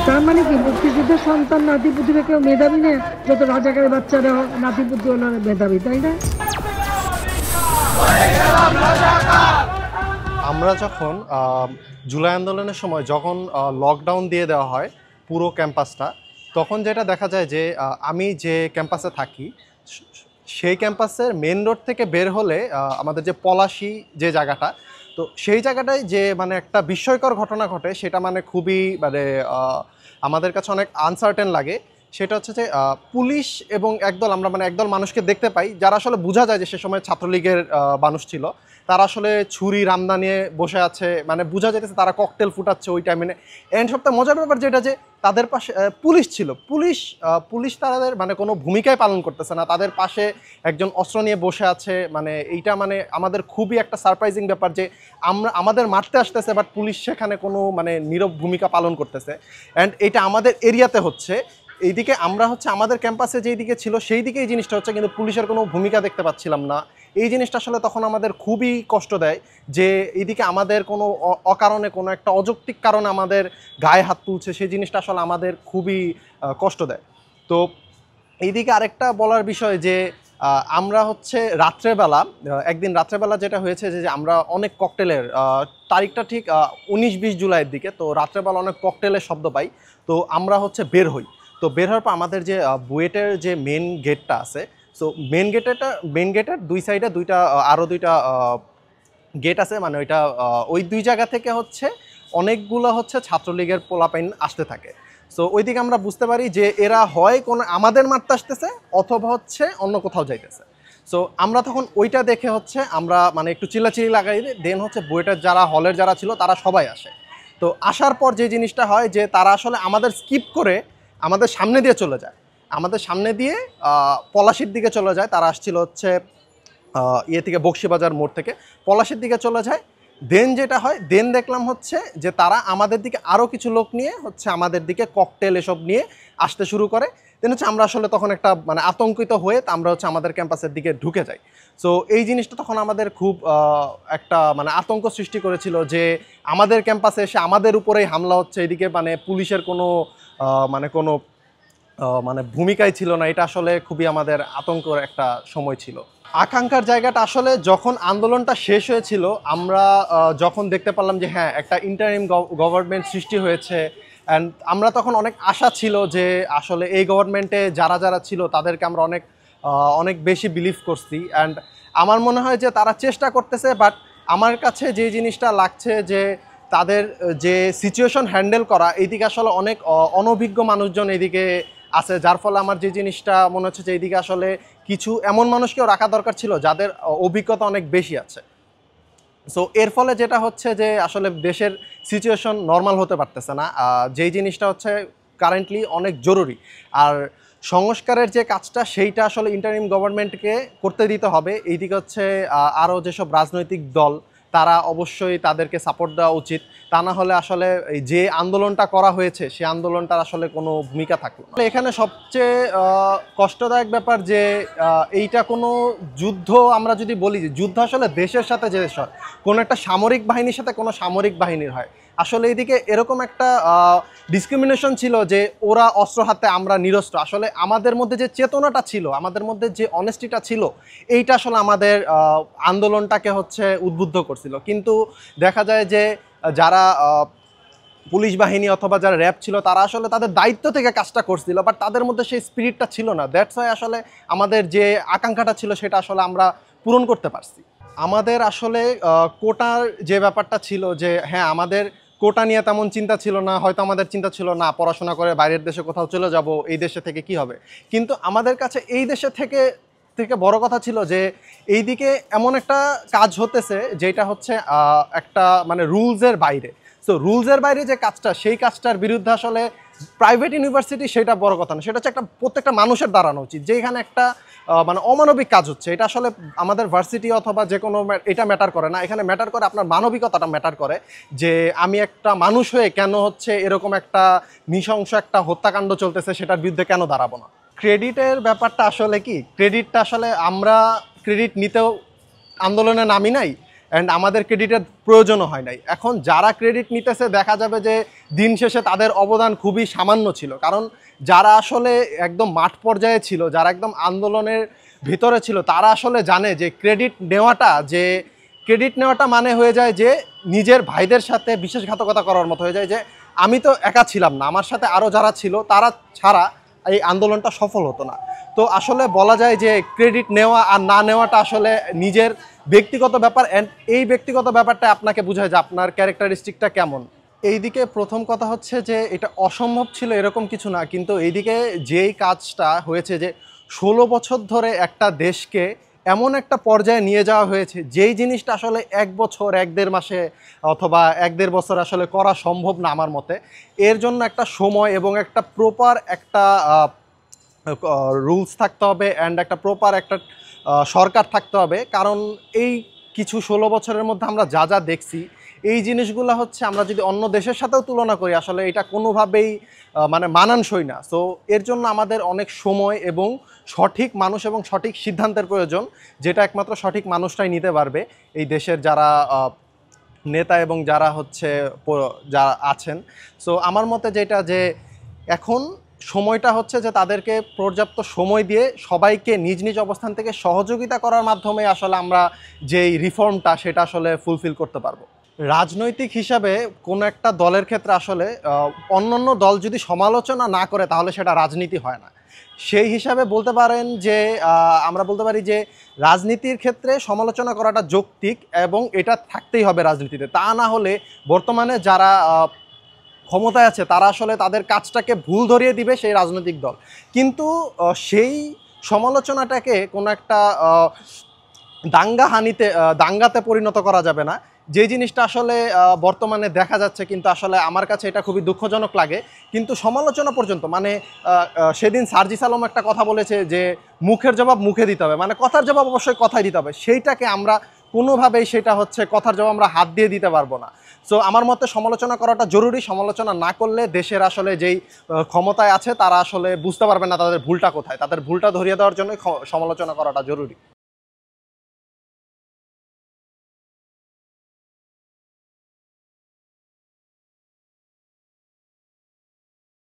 তার মানে কি মুক্তিযুদ্ধের সন্তান নাতিপুতিরা কেউ মেধাবী নেই, যত রাজাকারের বাচ্চারা নাতিপুতি হলো মেধাবী, তাই না? আমরা যখন জুলাই আন্দোলনের সময় যখন লকডাউন দিয়ে দেওয়া হয় পুরো ক্যাম্পাসটা, তখন যেটা দেখা যায় যে আমি যে ক্যাম্পাসে থাকি সেই ক্যাম্পাসের মেন রোড থেকে বের হলে আমাদের যে পলাশী যে জায়গাটা, তো সেই জায়গাটায় যে মানে একটা বিস্ময়কর ঘটনা ঘটে, সেটা মানে খুবই মানে আমাদের কাছে অনেক আনসার্টেন লাগে। সেটা হচ্ছে যে পুলিশ এবং একদল আমরা মানে একদল মানুষকে দেখতে পাই যারা আসলে বোঝা যায় যে সে সময় ছাত্রলীগের মানুষ ছিল। তারা আসলে ছুরি রামদা নিয়ে বসে আছে, মানে বোঝা যেতেছে তারা ককটেল ফুটাচ্ছে ওই টাইমে। এন্ড সবথেকে মজার ব্যাপার যেটা যে তাদের পাশে পুলিশ ছিল, পুলিশ তাদের মানে কোনো ভূমিকাই পালন করতেছে না, তাদের পাশে একজন অস্ত্র নিয়ে বসে আছে। মানে এইটা মানে আমাদের খুবই একটা সারপ্রাইজিং ব্যাপার যে আমাদের মারতে আসতেছে, বাট পুলিশ সেখানে কোনো মানে নীরব ভূমিকা পালন করতেছে। অ্যান্ড এটা আমাদের এরিয়াতে হচ্ছে, এইদিকে আমরা হচ্ছে আমাদের ক্যাম্পাসে যেই দিকে ছিল সেই দিকে এই জিনিসটা হচ্ছে, কিন্তু পুলিশের কোনো ভূমিকা দেখতে পাচ্ছিলাম না। এই জিনিসটা আসলে তখন আমাদের খুবই কষ্ট দেয় যে এইদিকে আমাদের কোনো অকারণে কোনো একটা অযৌক্তিক কারণে আমাদের গায়ে হাত তুলছে, সেই জিনিসটা আসলে আমাদের খুবই কষ্ট দেয়। তো এইদিকে আরেকটা বলার বিষয় যে আমরা হচ্ছে রাত্রেবেলা একদিন রাত্রেবেলা যেটা হয়েছে যে আমরা অনেক ককটেলের তারিখটা ঠিক 19-20 জুলাইয়ের দিকে, তো রাত্রেবেলা অনেক ককটেলের শব্দ পাই। তো আমরা হচ্ছে বের হই। তো বের হওয়ার পর আমাদের যে বুয়েটের যে মেন গেটটা আছে, সো মেন গেটের দুই সাইডে আরও দুইটা গেট আছে, মানে ওইটা ওই দুই জায়গা থেকে হচ্ছে অনেকগুলো হচ্ছে ছাত্রলীগের পোলাপাইন আসতে থাকে। সো ওইদিকে আমরা বুঝতে পারি যে এরা হয় কোনো আমাদের মারতে আসতেছে অথবা হচ্ছে অন্য কোথাও যাইতেছে। সো আমরা তখন ওইটা দেখে হচ্ছে আমরা মানে একটু চিল্লাচিল্লি লাগাই দিই, দেন হচ্ছে বুয়েটের যারা হলের যারা ছিল তারা সবাই আসে। তো আসার পর যে জিনিসটা হয় যে তারা আসলে আমাদের স্কিপ করে আমাদের সামনে দিয়ে চলে যায়, আমাদের সামনে দিয়ে পলাশির দিকে চলে যায়। তারা আসছিল হচ্ছে ইয়ে থেকে বক্সিবাজার মোড় থেকে পলাশির দিকে চলে যায়। দেন যেটা হয়, দেন দেখলাম হচ্ছে যে তারা আমাদের দিকে আরও কিছু লোক নিয়ে হচ্ছে আমাদের দিকে ককটেল এসব নিয়ে আসতে শুরু করে। দেন হচ্ছে আমরা আসলে তখন একটা মানে আতঙ্কিত হয়ে আমরা হচ্ছে আমাদের ক্যাম্পাসের দিকে ঢুকে যাই। সো এই জিনিসটা তখন আমাদের খুব একটা মানে আতঙ্ক সৃষ্টি করেছিল যে আমাদের ক্যাম্পাসে এসে আমাদের উপরেই হামলা হচ্ছে, এদিকে মানে পুলিশের কোনো মানে কোনো মানে ভূমিকাই ছিল না। এটা আসলে খুবই আমাদের আতঙ্কের একটা সময় ছিল। আকাঙ্ক্ষার জায়গাটা আসলে যখন আন্দোলনটা শেষ হয়েছিল, আমরা যখন দেখতে পারলাম যে হ্যাঁ একটা ইন্টারিম গভর্নমেন্ট সৃষ্টি হয়েছে, অ্যান্ড আমরা তখন অনেক আশা ছিল যে আসলে এই গভর্নমেন্টে যারা যারা ছিল তাদেরকে আমরা অনেক বেশি বিলিভ করছি। অ্যান্ড আমার মনে হয় যে তারা চেষ্টা করতেছে, বাট আমার কাছে যে জিনিসটা লাগছে যে তাদের যে সিচুয়েশন হ্যান্ডেল করা, এইদিকে আসলে অনেক অনভিজ্ঞ মানুষজন এইদিকে আছে, যার ফলে আমার যে জিনিসটা মনে হচ্ছে যে এইদিকে আসলে কিছু এমন মানুষকেও রাখা দরকার ছিল যাদের অভিজ্ঞতা অনেক বেশি আছে। সো এর ফলে যেটা হচ্ছে যে আসলে দেশের সিচুয়েশন নর্মাল হতে পারতেছে না, যেই জিনিসটা হচ্ছে কারেন্টলি অনেক জরুরি। আর সংস্কারের যে কাজটা সেইটা আসলে ইন্টারিম গভর্নমেন্টকে করতে দিতে হবে। এইদিকে হচ্ছে আরও যেসব রাজনৈতিক দল তারা অবশ্যই তাদেরকে সাপোর্ট দেওয়া উচিত, তা না হলে আসলে যে আন্দোলনটা করা হয়েছে সেই আন্দোলনটার আসলে কোনো ভূমিকা থাকলো না। এখানে সবচেয়ে কষ্টদায়ক ব্যাপার যে এইটা কোনো যুদ্ধ, আমরা যদি বলি যে যুদ্ধ আসলে দেশের সাথে যে হয়, কোনো একটা সামরিক বাহিনীর সাথে কোনো সামরিক বাহিনীর হয়, আসলে এইদিকে এরকম একটা ডিসক্রিমিনেশন ছিল যে ওরা অস্ত্র হাতে আমরা নিরস্ত্র। আসলে আমাদের মধ্যে যে চেতনাটা ছিল, আমাদের মধ্যে যে অনেস্টিটা ছিল, এইটা আসলে আমাদের আন্দোলনটাকে হচ্ছে উদ্বুদ্ধ করছিল। কিন্তু দেখা যায় যে যারা পুলিশ বাহিনী অথবা যারা র্যাব ছিল তারা আসলে তাদের দায়িত্ব থেকে কাজটা করছিল, বাট তাদের মধ্যে সেই স্পিরিটটা ছিল না। দ্যাটস ওয়াই আসলে আমাদের যে আকাঙ্ক্ষাটা ছিল সেটা আসলে আমরা পূরণ করতে পারছি। আমাদের আসলে কোটার যে ব্যাপারটা ছিল যে হ্যাঁ আমাদের কোটা নিয়ে তেমন চিন্তা ছিল না, হয়তো আমাদের চিন্তা ছিল না পড়াশোনা করে বাইরের দেশে কোথাও চলে যাব, এই দেশে থেকে কি হবে। কিন্তু আমাদের কাছে এই দেশে থেকে বড় কথা ছিল যে এইদিকে এমন একটা কাজ হতেছে যেটা হচ্ছে একটা মানে রুলসের বাইরে। সো রুলসের বাইরে যে কাজটা, সেই কাজটার বিরুদ্ধে আসলে প্রাইভেট ইউনিভার্সিটি সেটা বড় কথা না, সেটা হচ্ছে একটা প্রত্যেকটা মানুষের দাঁড়ানো উচিত যে এখানে একটা মানে অমানবিক কাজ হচ্ছে। এটা আসলে আমাদের ভার্সিটি অথবা যে কোনো এটা ম্যাটার করে না, এখানে ম্যাটার করে আপনার মানবিকতাটা ম্যাটার করে যে আমি একটা মানুষ হয়ে কেন হচ্ছে এরকম একটা নৃশংস একটা হত্যাকাণ্ড চলতেছে সেটার বিরুদ্ধে কেন দাঁড়াবো না। ক্রেডিটের ব্যাপারটা আসলে কি, ক্রেডিটটা আসলে আমরা ক্রেডিট নিতেও আন্দোলনে নামি নাই, অ্যান্ড আমাদের ক্রেডিটের প্রয়োজনও হয় নাই। এখন যারা ক্রেডিট নিতেছে দেখা যাবে যে দিন শেষে তাদের অবদান খুবই সামান্য ছিল, কারণ যারা আসলে একদম মাঠ পর্যায়ে ছিল, যারা একদম আন্দোলনের ভিতরে ছিল, তারা আসলে জানে যে ক্রেডিট নেওয়াটা মানে হয়ে যায় যে নিজের ভাইদের সাথে বিশ্বাসঘাতকতা করার মতো হয়ে যায়, যে আমি তো একা ছিলাম না, আমার সাথে আরও যারা ছিল তারা ছাড়া এই আন্দোলনটা সফল হতো না। তো আসলে বলা যায় যে ক্রেডিট নেওয়া আর না নেওয়াটা আসলে নিজের ব্যক্তিগত ব্যাপার, অ্যান্ড এই ব্যক্তিগত ব্যাপারটা আপনাকে বোঝায় যে আপনার ক্যারেক্টারিস্টিকটা কেমন। এইদিকে প্রথম কথা হচ্ছে যে এটা অসম্ভব ছিল এরকম কিছু না, কিন্তু এইদিকে যেই কাজটা হয়েছে যে 16 বছর ধরে একটা দেশকে এমন একটা পর্যায়ে নিয়ে যাওয়া হয়েছে যেই জিনিসটা আসলে 1 বছর 1-1.5 মাসে অথবা 1-1.5 বছর আসলে করা সম্ভব না আমার মতে। এর জন্য একটা সময় এবং একটা প্রপার একটা রুলস থাকতে হবে, অ্যান্ড একটা প্রপার একটা সরকার থাকতে হবে। কারণ এই কিছু 16 বছরের মধ্যে আমরা যা যা দেখছি, এই জিনিসগুলো হচ্ছে আমরা যদি অন্য দেশের সাথেও তুলনা করি আসলে এটা কোনোভাবেই মানে মানানসই না। সো এর জন্য আমাদের অনেক সময় এবং সঠিক মানুষ এবং সঠিক সিদ্ধান্তের প্রয়োজন, যেটা একমাত্র সঠিক মানুষটাই নিতে পারবে, এই দেশের যারা নেতা এবং যারা হচ্ছে যারা আছেন। সো আমার মতে যেটা যে এখন সময়টা হচ্ছে যে তাদেরকে পর্যাপ্ত সময় দিয়ে সবাইকে নিজ নিজ অবস্থান থেকে সহযোগিতা করার মাধ্যমে আসলে আমরা যেই রিফর্মটা সেটা আসলে ফুলফিল করতে পারবো। রাজনৈতিক হিসাবে কোনো একটা দলের ক্ষেত্রে আসলে অন্যান্য দল যদি সমালোচনা না করে তাহলে সেটা রাজনীতি হয় না। সেই হিসাবে বলতে পারেন যে আমরা বলতে পারি যে রাজনীতির ক্ষেত্রে সমালোচনা করাটা যৌক্তিক এবং এটা থাকতেই হবে রাজনীতিতে। তা না হলে বর্তমানে যারা ক্ষমতায় আছে তারা আসলে তাদের কাজটাকে ভুল ধরিয়ে দিবে সেই রাজনৈতিক দল, কিন্তু সেই সমালোচনাটাকে কোনো একটা দাঙ্গাতে পরিণত করা যাবে না, যে জিনিসটা আসলে বর্তমানে দেখা যাচ্ছে। কিন্তু আসলে আমার কাছে এটা খুবই দুঃখজনক লাগে। কিন্তু সমালোচনা পর্যন্ত মানে সেদিন সার্জিস আলম একটা কথা বলেছে যে মুখের জবাব মুখে দিতে হবে, মানে কথার জবাব অবশ্যই কথাই দিতে হবে, সেইটাকে আমরা কোনোভাবেই সেটা হচ্ছে কথার জবাব আমরা হাত দিয়ে দিতে পারবো না। সো আমার মতে সমালোচনা করাটা জরুরি। সমালোচনা না করলে দেশের আসলে যেই ক্ষমতায় আছে তারা আসলে বুঝতে পারবে না তাদের ভুলটা কোথায়, তাদের ভুলটা ধরিয়ে দেওয়ার জন্য সমালোচনা করাটা জরুরি।